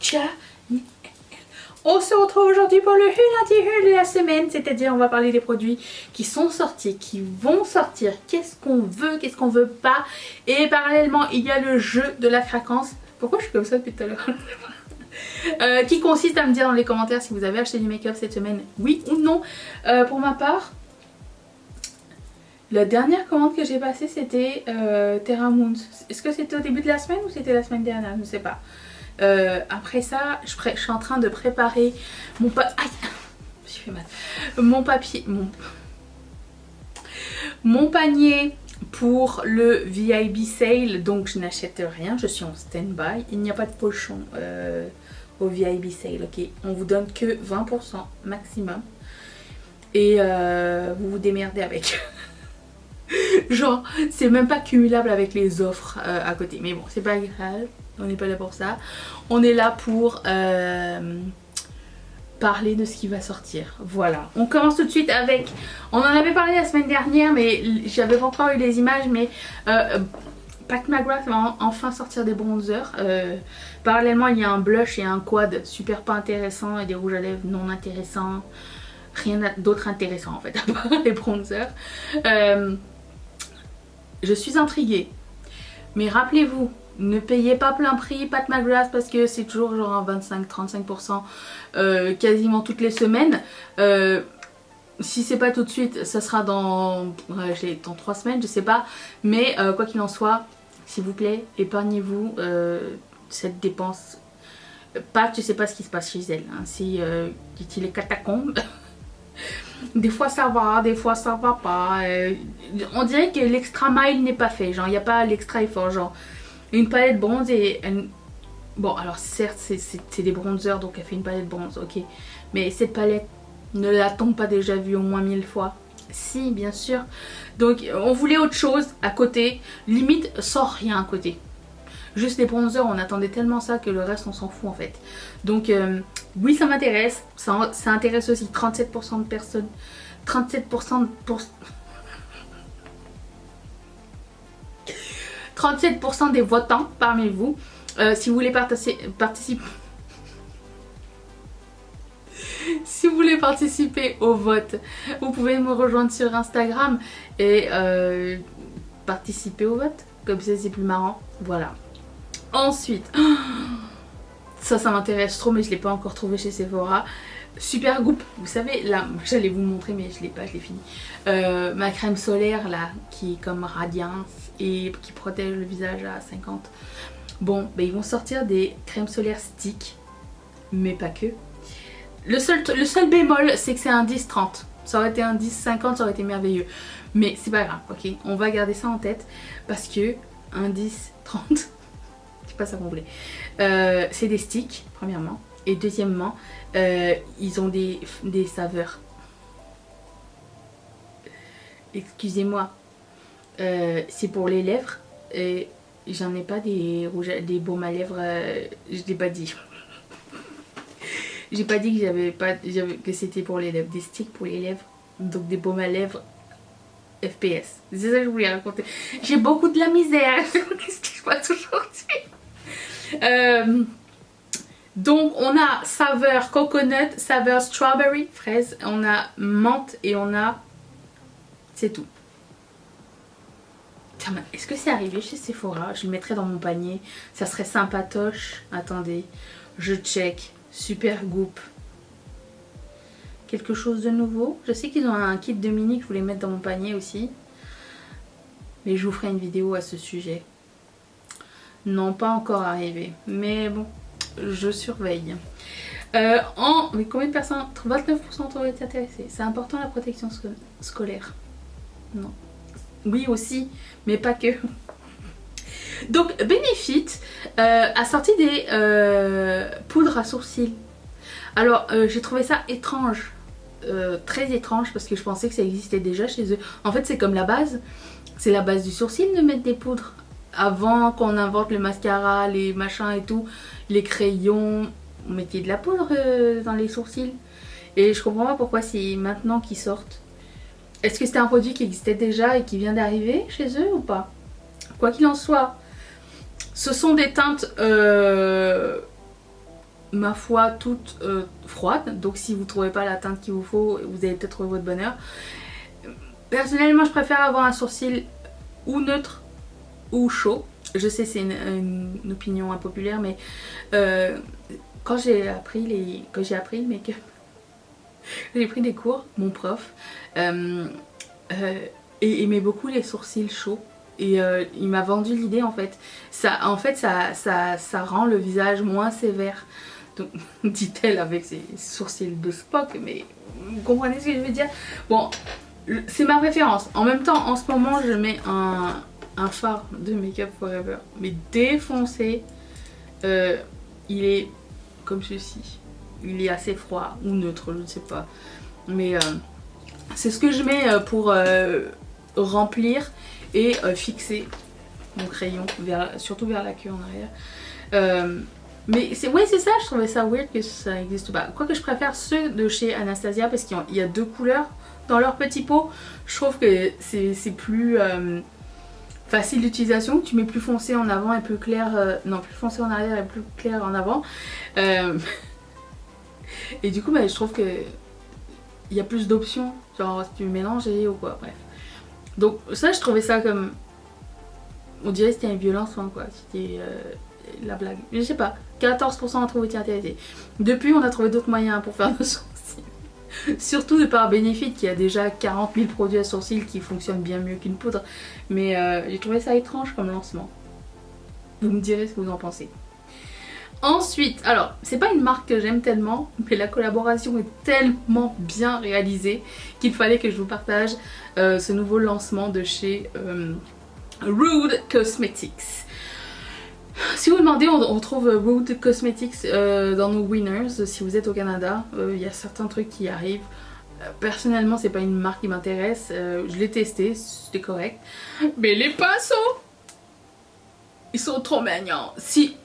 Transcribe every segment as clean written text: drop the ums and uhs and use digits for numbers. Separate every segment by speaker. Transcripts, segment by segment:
Speaker 1: Channel. On se retrouve aujourd'hui pour le lundi de la semaine, c'est-à-dire on va parler des produits qui sont sortis, qui vont sortir, qu'est-ce qu'on veut pas. Et parallèlement, il y a le jeu de la craquance. Pourquoi je suis comme ça depuis tout à l'heure qui consiste à me dire dans les commentaires si vous avez acheté du make-up cette semaine, oui ou non. Pour ma part, la dernière commande que j'ai passée c'était Terra Moons. Est-ce que c'était au début de la semaine ou c'était la semaine dernière? Je ne sais pas. Après ça, je suis en train de préparer mon j'ai fait mal. Mon panier pour le VIB sale, donc je n'achète rien, je suis en stand-by. Il n'y a pas de pochon au VIB sale, ok. On vous donne que 20% maximum et vous vous démerdez avec. Genre, c'est même pas cumulable avec les offres à côté, mais bon, c'est pas grave. On n'est pas là pour ça. On est là pour parler de ce qui va sortir. Voilà. On commence tout de suite avec... On en avait parlé la semaine dernière, mais j'avais pas encore eu les images. Mais Pat McGrath va enfin sortir des bronzers. Parallèlement, il y a un blush et un quad super pas intéressant et des rouges à lèvres non intéressants. Rien d'autre intéressant en fait, à part les bronzers. Je suis intriguée. Mais rappelez-vous, ne payez pas plein prix Pat McGrath parce que c'est toujours genre un 25-35% quasiment toutes les semaines. Si c'est pas tout de suite, ça sera dans 3 semaines, je sais pas. Mais quoi qu'il en soit, s'il vous plaît, épargnez-vous cette dépense. Pat, je sais pas ce qui se passe chez elle. Hein. Si dit-il les catacombes. Des fois ça va, des fois ça va pas. On dirait que l'extra mile n'est pas fait. Genre, il n'y a pas l'extra effort. Genre, une palette bronze et... Bon, alors certes, c'est des bronzers, donc elle fait une palette bronze, ok. Mais cette palette, ne l'a-t-on pas déjà vue au moins 1000 fois? Si, bien sûr. Donc, on voulait autre chose à côté. Limite, sans rien à côté. Juste les bronzers, on attendait tellement ça que le reste, on s'en fout en fait. Donc, oui, ça m'intéresse. Ça intéresse aussi 37% de personnes. 37% 37% des votants parmi vous. Si vous voulez participer... Si vous voulez participer au vote, vous pouvez me rejoindre sur Instagram et participer au vote. Comme ça, c'est plus marrant. Voilà. Ensuite, ça m'intéresse trop, mais je ne l'ai pas encore trouvé chez Sephora. Super Goop, vous savez, là, j'allais vous montrer, mais je l'ai pas, je l'ai fini. Ma crème solaire, là, qui est comme Radiance et qui protège le visage à 50. Bon, bah, ils vont sortir des crèmes solaires stick, mais pas que. Le seul bémol, c'est que c'est un 10-30. Ça aurait été un 10-50, ça aurait été merveilleux. Mais c'est pas grave, ok. On va garder ça en tête parce que un 10-30, c'est pas ça qu'on voulait. C'est des sticks, premièrement. Et deuxièmement, ils ont des saveurs. Excusez-moi. C'est pour les lèvres. Et j'en ai pas des baumes à lèvres. Je l'ai pas dit. J'ai pas dit que que c'était pour les lèvres. Des sticks pour les lèvres. Donc des baumes à lèvres FPS. C'est ça que je voulais raconter. J'ai beaucoup de la misère. Qu'est-ce qui se passe aujourd'hui? Donc on a saveur coconut, saveur strawberry, fraise. On a menthe et on a... C'est tout. Est-ce que c'est arrivé chez Sephora? Je le mettrais dans mon panier. Ça serait sympatoche. Attendez, je check. Super Goop. Quelque chose de nouveau. Je sais qu'ils ont un kit de mini que je voulais mettre dans mon panier aussi. Mais je vous ferai une vidéo à ce sujet. Non, pas encore arrivé. Mais bon, je surveille. Mais combien de personnes? 29% auraient été intéressés. C'est important la protection scolaire. Non. Oui aussi, mais pas que. Donc Benefit a sorti des poudres à sourcils. Alors j'ai trouvé ça étrange, très étrange parce que je pensais que ça existait déjà chez eux. En fait c'est comme la base, c'est la base du sourcil de mettre des poudres. Avant qu'on invente le mascara, les machins et tout, les crayons, on mettait de la poudre dans les sourcils. Et je comprends pas pourquoi c'est maintenant qu'ils sortent. Est-ce que c'était un produit qui existait déjà et qui vient d'arriver chez eux ou pas? Quoi qu'il en soit, ce sont des teintes ma foi toute froide, donc si vous trouvez pas la teinte qu'il vous faut, vous allez peut-être trouver votre bonheur. Personnellement je préfère avoir un sourcil ou neutre ou chaud. Je sais c'est une opinion impopulaire, mais quand j'ai appris le make-up, j'ai pris des cours, mon prof aimait beaucoup les sourcils chauds. Et il m'a vendu l'idée en fait. Ça rend le visage moins sévère. Donc, dit-elle avec ses sourcils de Spock, mais vous comprenez ce que je veux dire? Bon, c'est ma préférence. En même temps, en ce moment, je mets un fard de Make Up Forever, mais défoncé. Il est comme ceci. Il est assez froid ou neutre, je ne sais pas. Mais c'est ce que je mets pour remplir et fixer mon crayon, surtout vers la queue en arrière. Mais c'est ça, je trouvais ça weird que ça n'existe pas. Quoique je préfère ceux de chez Anastasia parce qu'il y a deux couleurs dans leur petit pot. Je trouve que c'est plus facile d'utilisation. Tu mets plus foncé en avant et plus clair, non plus foncé en arrière et plus clair en avant. Et du coup je trouve que il y a plus d'options, genre si tu mélanges ou quoi, bref. Donc ça je trouvais ça comme, on dirait que c'était une violence hein, quoi, c'était la blague, je sais pas. 14% ont trouvé intéressé. Depuis on a trouvé d'autres moyens pour faire nos sourcils. Surtout de par Benefit qui a déjà 40 000 produits à sourcils qui fonctionnent bien mieux qu'une poudre. Mais j'ai trouvé ça étrange comme lancement. Vous me direz ce que vous en pensez. Ensuite, alors c'est pas une marque que j'aime tellement, mais la collaboration est tellement bien réalisée qu'il fallait que je vous partage ce nouveau lancement de chez Rude Cosmetics. Si vous demandez, on trouve Rude Cosmetics dans nos winners. Si vous êtes au Canada, il y a certains trucs qui arrivent. Personnellement, c'est pas une marque qui m'intéresse. Je l'ai testé, c'était correct. Mais les pinceaux, ils sont trop mignons. Si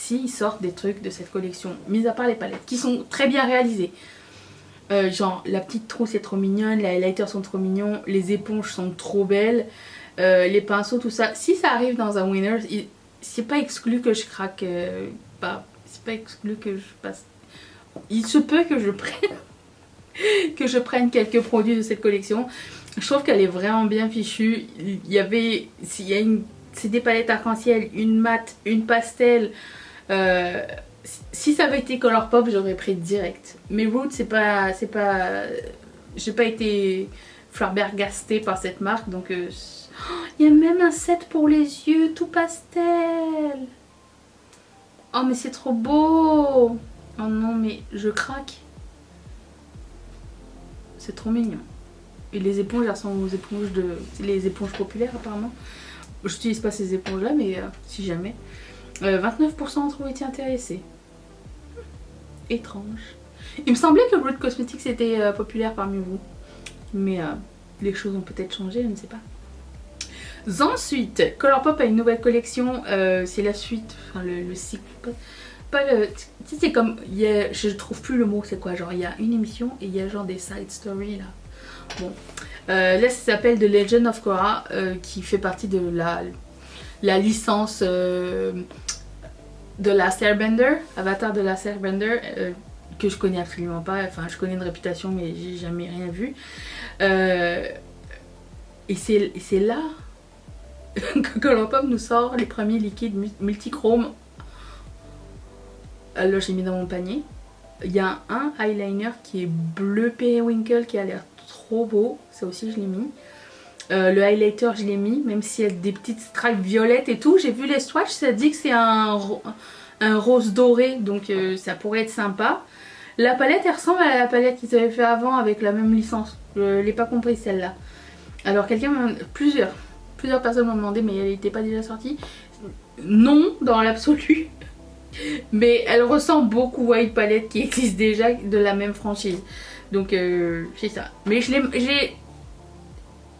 Speaker 1: ils sortent des trucs de cette collection, mis à part les palettes, qui sont très bien réalisées. Genre, la petite trousse est trop mignonne, les highlighters sont trop mignons, les éponges sont trop belles. Les pinceaux, tout ça. Si ça arrive dans un winner, c'est pas exclu que je craque. C'est pas exclu que je passe. Il se peut que je prenne quelques produits de cette collection. Je trouve qu'elle est vraiment bien fichue. C'est des palettes arc-en-ciel, une mat, une pastel. Si ça avait été Colourpop, j'aurais pris direct. Mais Rude, j'ai pas été flabbergastée par cette marque, donc. Il y a même un set pour les yeux tout pastel. Oh mais c'est trop beau. Oh non mais je craque. C'est trop mignon. Et les éponges, elles ressemblent aux éponges les éponges populaires apparemment. Je n'utilise pas ces éponges là, mais si jamais. 29% ont été intéressés. Étrange. Il me semblait que Rude Cosmetics était populaire parmi vous. Mais les choses ont peut-être changé, je ne sais pas. Ensuite, Colourpop a une nouvelle collection, c'est la suite, enfin le cycle, pas le, tu sais c'est comme, je trouve plus le mot, c'est quoi, genre il y a une émission et il y a genre des side stories là. Bon, là ça s'appelle The Legend of Korra, qui fait partie de la licence de Last Airbender, Avatar de Last Airbender, que je connais absolument pas, enfin je connais une réputation mais j'ai jamais rien vu. Et c'est là que Colourpop nous sort les premiers liquides multichromes. Là j'ai mis dans mon panier. Il y a un eyeliner qui est bleu Periwinkle qui a l'air trop beau, ça aussi je l'ai mis. Le highlighter je l'ai mis, même s'il y a des petites stripes violettes et tout. J'ai vu les swatchs, ça dit que c'est un rose doré, donc ça pourrait être sympa. La palette elle ressemble à la palette qu'ils avaient fait avant avec la même licence. Je l'ai pas compris celle-là. Alors plusieurs personnes m'ont demandé mais elle n'était pas déjà sortie. Non dans l'absolu. Mais elle ressemble beaucoup à une palette qui existe déjà de la même franchise. Donc c'est ça. Mais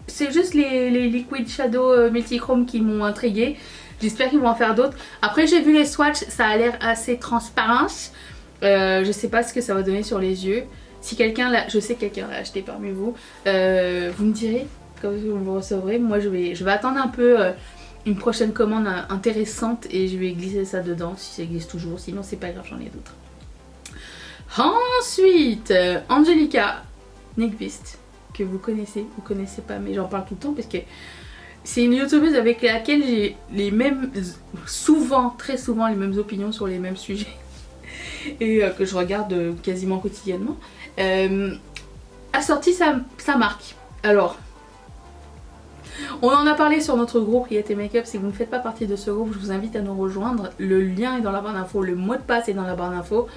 Speaker 1: c'est juste les Liquid Shadow Multichrome qui m'ont intriguée. J'espère qu'ils vont en faire d'autres. Après j'ai vu les swatchs, ça a l'air assez transparent. Je sais pas ce que ça va donner sur les yeux. Si quelqu'un l'a, je sais que quelqu'un l'a acheté parmi vous, vous me direz quand vous le recevrez. Moi je vais attendre un peu une prochaine commande intéressante et je vais glisser ça dedans si ça existe toujours, sinon c'est pas grave, j'en ai d'autres. Ensuite, Angelica Nyqvist, que vous connaissez pas, mais j'en parle tout le temps parce que c'est une youtubeuse avec laquelle j'ai très souvent les mêmes opinions sur les mêmes sujets et que je regarde quasiment quotidiennement. A sorti sa marque. Alors, on en a parlé sur notre groupe Riette Makeup. Si vous ne faites pas partie de ce groupe, je vous invite à nous rejoindre. Le lien est dans la barre d'infos, le mot de passe est dans la barre d'infos.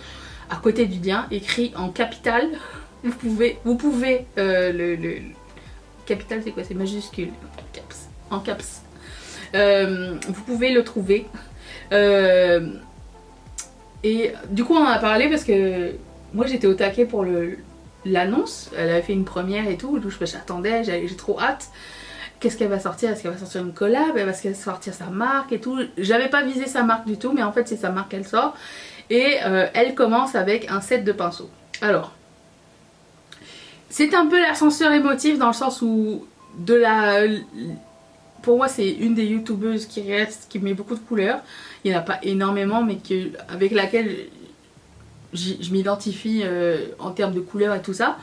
Speaker 1: À côté du lien, écrit en capital, vous pouvez le capital c'est quoi? C'est majuscule, caps, en caps. Vous pouvez le trouver. Et du coup on en a parlé parce que moi j'étais au taquet pour l'annonce. Elle avait fait une première et tout, j'attendais, j'ai trop hâte. Qu'est-ce qu'elle va sortir? Est-ce qu'elle va sortir une collab? Est-ce qu'elle va sortir sa marque et tout? J'avais pas visé sa marque du tout, mais en fait c'est sa marque qu'elle sort. Et elle commence avec un set de pinceaux. Alors, c'est un peu l'ascenseur émotif dans le sens où pour moi c'est une des youtubeuses qui met beaucoup de couleurs. Il n'y en a pas énormément, mais avec laquelle je m'identifie en termes de couleurs et tout ça.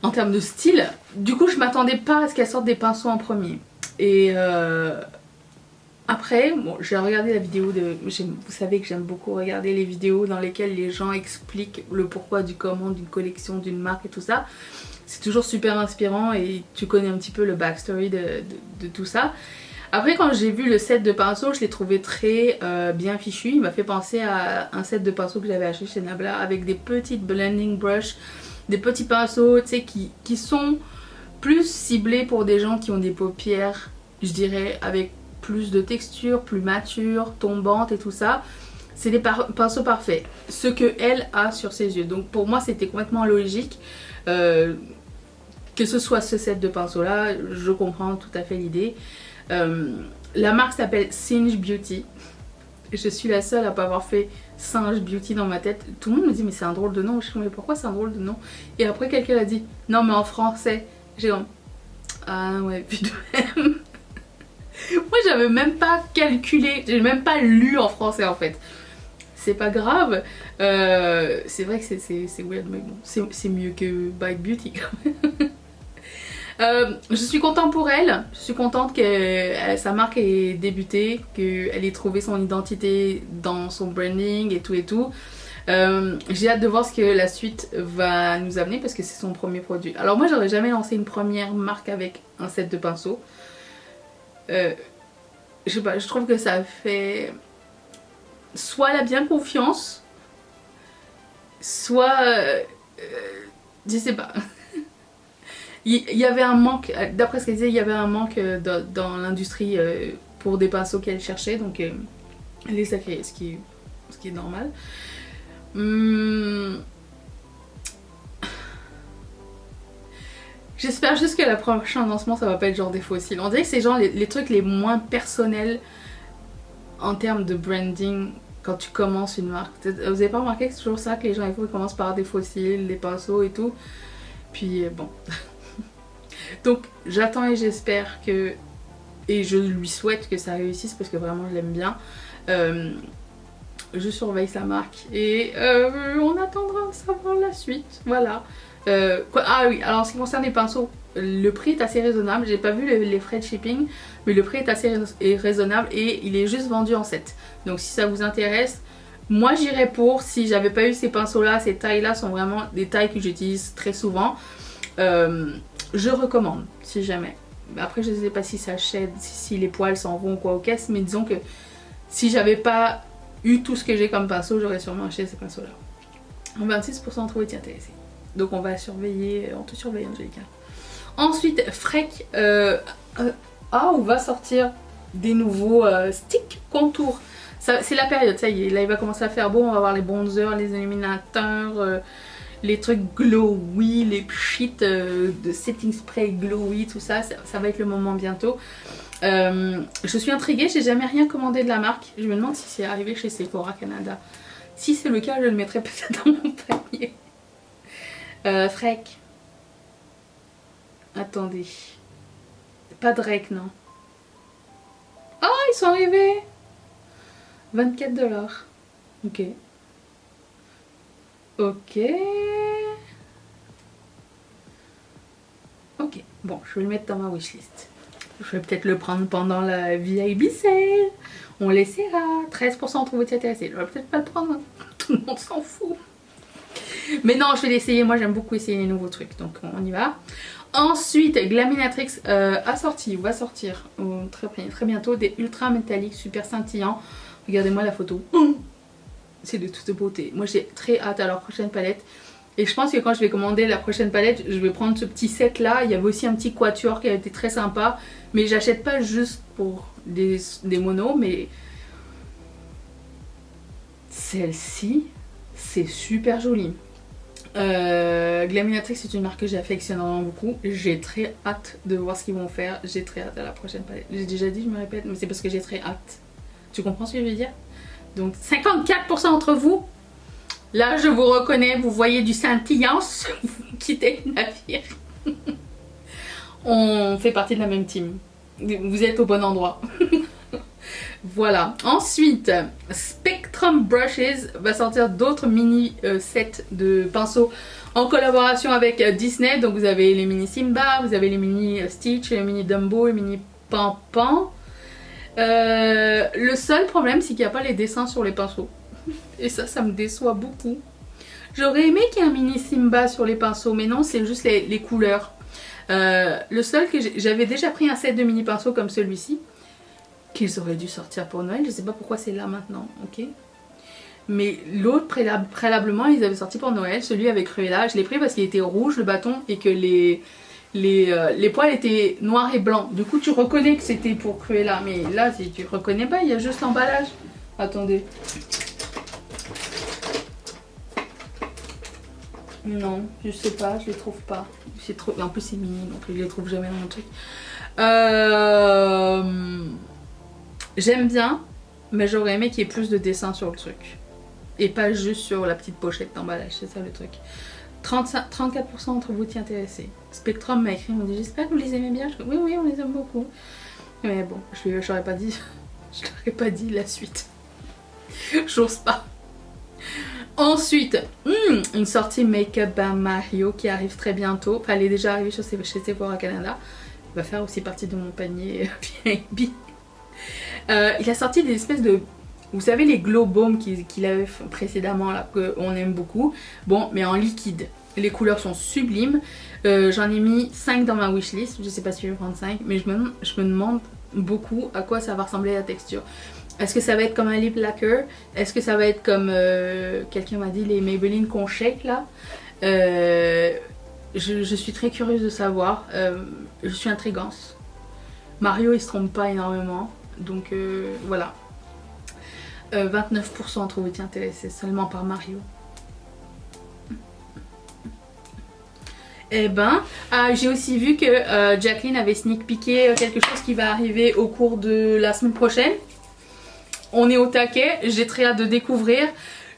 Speaker 1: En termes de style. Du coup je m'attendais pas à ce qu'elle sorte des pinceaux en premier. Et après, bon, j'ai regardé la vidéo vous savez que j'aime beaucoup regarder les vidéos dans lesquelles les gens expliquent le pourquoi du comment d'une collection, d'une marque et tout ça. C'est toujours super inspirant et tu connais un petit peu le backstory de tout ça. Après quand j'ai vu le set de pinceaux, je l'ai trouvé très bien fichu. Il m'a fait penser à un set de pinceaux que j'avais acheté chez Nabla avec des petites blending brush, des petits pinceaux tu sais, qui sont plus ciblés pour des gens qui ont des paupières, je dirais, avec plus de texture, plus mature, tombante et tout ça. C'est des pinceaux parfaits, ce que elle a sur ses yeux. Donc pour moi c'était complètement logique que ce soit ce set de pinceaux là. Je comprends tout à fait l'idée. La marque s'appelle Singe Beauty. Je suis la seule à pas avoir fait Singe Beauty dans ma tête. Tout le monde me dit mais c'est un drôle de nom. Je me dis mais pourquoi c'est un drôle de nom? Et après quelqu'un a dit non mais en français. J'ai dit ah ouais putain. Moi j'avais même pas calculé, j'ai même pas lu en français en fait. C'est pas grave, c'est vrai que c'est weird mais bon, c'est mieux que Bite Beauty quand même. Je suis contente pour elle, je suis contente que sa marque ait débuté, qu'elle ait trouvé son identité dans son branding et tout et tout. J'ai hâte de voir ce que la suite va nous amener parce que c'est son premier produit. Alors moi j'aurais jamais lancé une première marque avec un set de pinceaux. Je sais pas, je trouve que ça fait... Soit elle a bien confiance, soit... je sais pas. Il y avait un manque, d'après ce qu'elle disait, il y avait un manque dans l'industrie pour des pinceaux qu'elle cherchait, donc elle les sacrifiait, ce qui est normal. J'espère juste que la prochaine lancement ça va pas être genre des fossiles. On dirait que c'est genre les trucs les moins personnels en termes de branding quand tu commences une marque. Vous avez pas remarqué que c'est toujours ça que les gens ils commencent par des fossiles, des pinceaux et tout. Puis bon. Donc j'attends et j'espère que... Et je lui souhaite que ça réussisse parce que vraiment je l'aime bien. Je surveille sa marque et on attendra de savoir la suite. Voilà. Ah oui, alors en ce qui concerne les pinceaux, le prix est assez raisonnable. J'ai pas vu les frais de shipping, mais le prix est assez raisonnable et il est juste vendu en set. Donc si ça vous intéresse, moi j'irais pour. Si j'avais pas eu ces pinceaux là, ces tailles là sont vraiment des tailles que j'utilise très souvent. Je recommande si jamais. Après je sais pas si ça chède, si les poils s'en vont ou quoi aux caisses, mais disons que si j'avais pas eu tout ce que j'ai comme pinceau, j'aurais sûrement acheté ces pinceaux là. 26% trouvé t'y intéresser. Donc on va surveiller, on te surveille Angelica. Ensuite Freck on va sortir des nouveaux sticks contours. C'est la période, ça y est, là il va commencer à faire beau, on va voir les bronzers, les illuminateurs, les trucs glowy, les shit de setting spray glowy, tout ça, ça va être le moment bientôt. Je suis intriguée, j'ai jamais rien commandé de la marque. Je me demande si c'est arrivé chez Sephora Canada. Si c'est le cas, je le mettrai peut-être dans mon panier. Freck. Attendez. Pas Drake, non. ils sont arrivés. 24 $. Ok. Ok. Ok. Bon, je vais le mettre dans ma wishlist. Je vais peut-être le prendre pendant la VIP sale. On l'essaiera. 13% entre vous intéressés. Je vais peut-être pas le prendre. Hein. Tout le monde s'en fout. Mais non, je vais l'essayer. Moi, j'aime beaucoup essayer les nouveaux trucs. Donc, on y va. Ensuite, Glaminatrix a sorti ou va sortir très bientôt des ultra métalliques super scintillants. Regardez-moi la photo. C'est de toute beauté. Moi, j'ai très hâte à leur prochaine palette. Et je pense que quand je vais commander la prochaine palette, je vais prendre ce petit set là. Il y avait aussi un petit quatuor qui a été très sympa. Mais j'achète pas juste pour des monos. Mais celle-ci, c'est super joli. Glaminatrix, c'est une marque que j'affectionne vraiment beaucoup. J'ai très hâte de voir ce qu'ils vont faire. J'ai très hâte à la prochaine palette. J'ai déjà dit, je me répète, mais c'est parce que j'ai très hâte. Tu comprends ce que je veux dire? Donc 54% d'entre vous. Là, je vous reconnais, vous voyez du scintillance, vous quittez le navire. On fait partie de la même team. Vous êtes au bon endroit. Voilà. Ensuite, Spectrum Brushes va sortir d'autres mini sets de pinceaux en collaboration avec Disney. Donc vous avez les mini Simba, vous avez les mini Stitch, les mini Dumbo, les mini Pan Pan. Le seul problème, c'est qu'il n'y a pas les dessins sur les pinceaux. Et ça me déçoit beaucoup. J'aurais aimé qu'il y ait un mini Simba sur les pinceaux, mais non, c'est juste les couleurs. Le seul que j'avais déjà pris un set de mini pinceaux comme celui-ci, qu'ils auraient dû sortir pour Noël. Je sais pas pourquoi c'est là maintenant, ok. Mais l'autre, préalablement, ils avaient sorti pour Noël. Celui avec Cruella, je l'ai pris parce qu'il était rouge le bâton et que les poils étaient noirs et blancs. Du coup, tu reconnais que c'était pour Cruella. Mais là, si tu reconnais pas, il y a juste l'emballage. Attendez. Non, je sais pas, je les trouve pas. C'est trop... En plus, c'est mini, donc je les trouve jamais dans mon truc. J'aime bien, mais j'aurais aimé qu'il y ait plus de dessins sur le truc. Et pas juste sur la petite pochette d'emballage, c'est ça le truc. 34% d'entre vous t'y intéressez. Spectrum m'a écrit, on dit j'espère que vous les aimez bien. Je dis, oui, oui, on les aime beaucoup. Mais bon, je n'aurais pas dit, je n'aurais pas dit la suite. J'ose pas. Ensuite, une sortie Make-up by Mario qui arrive très bientôt. Enfin, elle est déjà arrivée chez Sephora Canada. Elle va faire aussi partie de mon panier VIP. Il a sorti des espèces de... Vous savez les Glow Balm qu'il avait précédemment là, qu'on aime beaucoup. Bon, mais en liquide. Les couleurs sont sublimes. J'en ai mis 5 dans ma wishlist. Je sais pas si je vais prendre 5. Mais je me demande beaucoup à quoi ça va ressembler la texture. Est-ce que ça va être comme un lip lacquer? Est-ce que ça va être comme... quelqu'un m'a dit les Maybelline qu'on shake là. Je suis très curieuse de savoir. Je suis intrigante. Mario il se trompe pas énormément. Donc voilà. 29% d'entre vous étaient intéressés seulement par Mario. Eh ben, j'ai aussi vu que Jacqueline avait sneak peeké quelque chose qui va arriver au cours de la semaine prochaine. On est au taquet, j'ai très hâte de découvrir.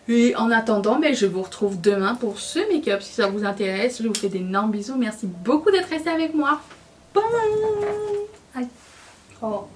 Speaker 1: Et en attendant, ben, je vous retrouve demain pour ce make-up si ça vous intéresse. Je vous fais d'énormes bisous. Merci beaucoup d'être resté avec moi. Bye. Oh.